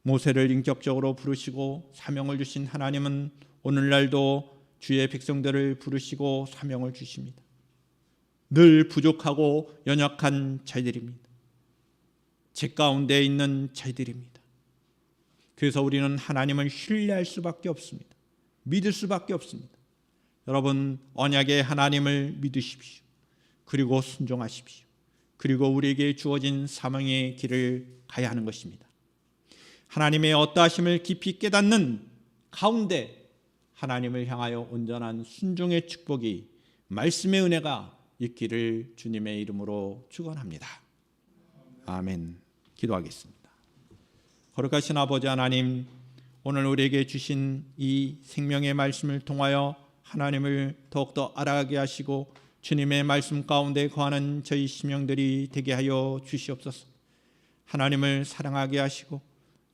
모세를 인격적으로 부르시고 사명을 주신 하나님은 오늘날도 주의 백성들을 부르시고 사명을 주십니다. 늘 부족하고 연약한 자들입니다. 제 가운데 있는 자들입니다. 그래서 우리는 하나님을 신뢰할 수밖에 없습니다. 믿을 수밖에 없습니다. 여러분, 언약의 하나님을 믿으십시오. 그리고 순종하십시오. 그리고 우리에게 주어진 사명의 길을 가야 하는 것입니다. 하나님의 어떠하심을 깊이 깨닫는 가운데 하나님을 향하여 온전한 순종의 축복이, 말씀의 은혜가 있기를 주님의 이름으로 축원합니다. 아멘. 기도하겠습니다. 거룩하신 아버지 하나님, 오늘 우리에게 주신 이 생명의 말씀을 통하여 하나님을 더욱더 알아가게 하시고 주님의 말씀 가운데 거하는 저희 심령들이 되게 하여 주시옵소서. 하나님을 사랑하게 하시고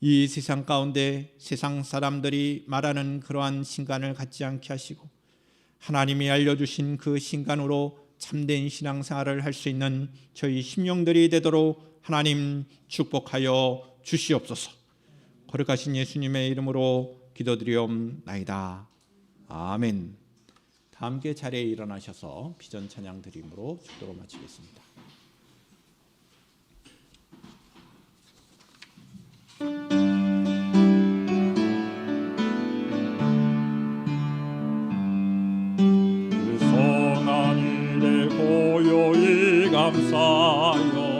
이 세상 가운데 세상 사람들이 말하는 그러한 신간을 갖지 않게 하시고 하나님이 알려주신 그 신간으로 참된 신앙생활을 할 수 있는 저희 심령들이 되도록 하나님 축복하여 주시옵소서. 거룩하신 예수님의 이름으로 기도드리옵나이다. 아멘. 다 함께 자리에 일어나셔서 비전 찬양 드림으로 축도로 마치겠습니다. 그 선한 일에 고요히 감사하여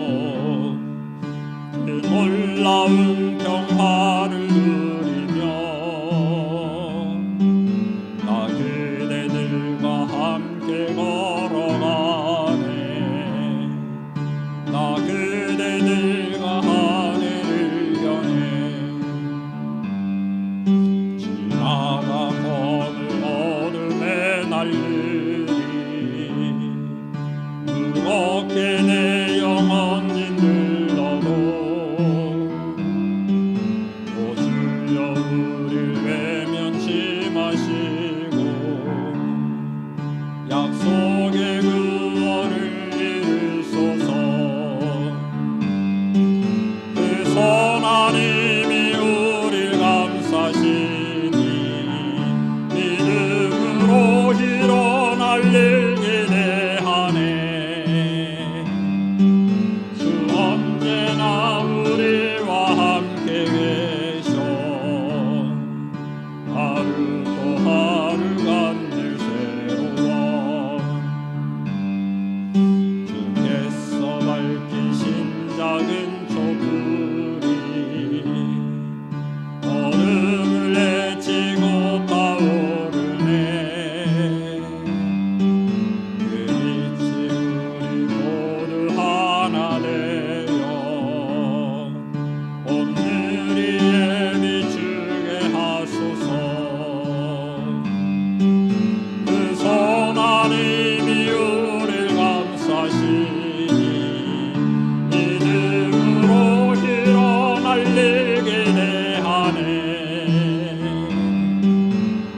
그 놀라운 평화를 누리며 나 그대들과 함께 걸어가네. 나 그대들과 하늘을 겨네. 지나가 검은 어둠에 날르리 무겁게 내 영혼 짓눌러도 오 주여 우릴 외면치 마시고 약속의 구원을 이루소서. 그 선한 힘이 우릴 감싸시니 믿음으로 일어날 일 기대하네. 주 언제나 우리와 함께 계셔. 하루 또 하루가 늘 새로워. 주께서 밝히신 작은 촛불이 어둠을 헤치고 타오르네. 그 빛이 우리 모두 하나 되어 오늘이에 비추게 하소서. 그 선한 힘이 우릴 감싸시니 믿음으로 일어날 일 기대하네.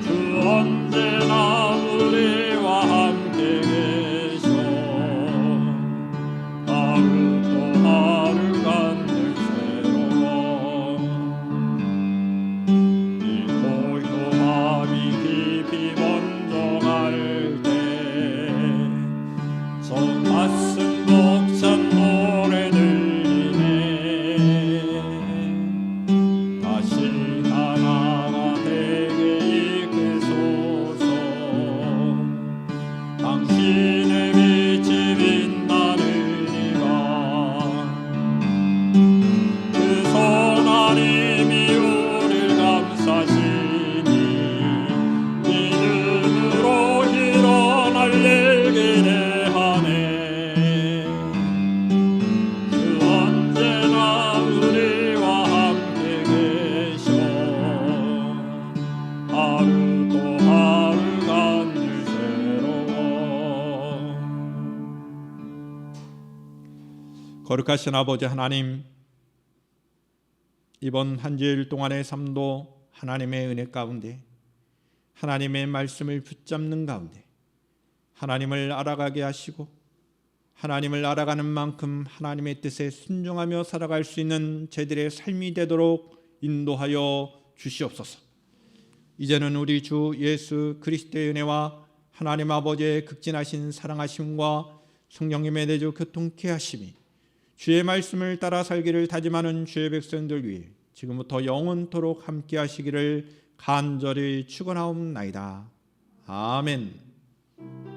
주 언제나 우리와 함께 계셔. 하루 또 하루가 늘 새로워. 이 고요함이 깊이 번져갈 때 저 가슴 벅찬 노래 들리네. 다시 하나가 되게 이끄소서. 당신의 빛이 빛나느니라. 그 선한 힘이 우릴 감싸시니 믿음으로 일어날 일 기대하네. 그 언제나 우리와 함께 계셔. 하루 또 하루가 늘 새로워. 거룩하신 아버지 하나님, 이번 한 주일 동안의 삶도 하나님의 은혜 가운데 하나님의 말씀을 붙잡는 가운데 하나님을 알아가게 하시고 하나님을 알아가는 만큼 하나님의 뜻에 순종하며 살아갈 수 있는 저희들의 삶이 되도록 인도하여 주시옵소서. 이제는 우리 주 예수 그리스도의 은혜와 하나님 아버지의 극진하신 사랑하심과 성령님의 내주 교통케 하심이 주의 말씀을 따라 살기를 다짐하는 주의 백성들 위해 지금부터 영원토록 함께 하시기를 간절히 축원하옵나이다. 아멘.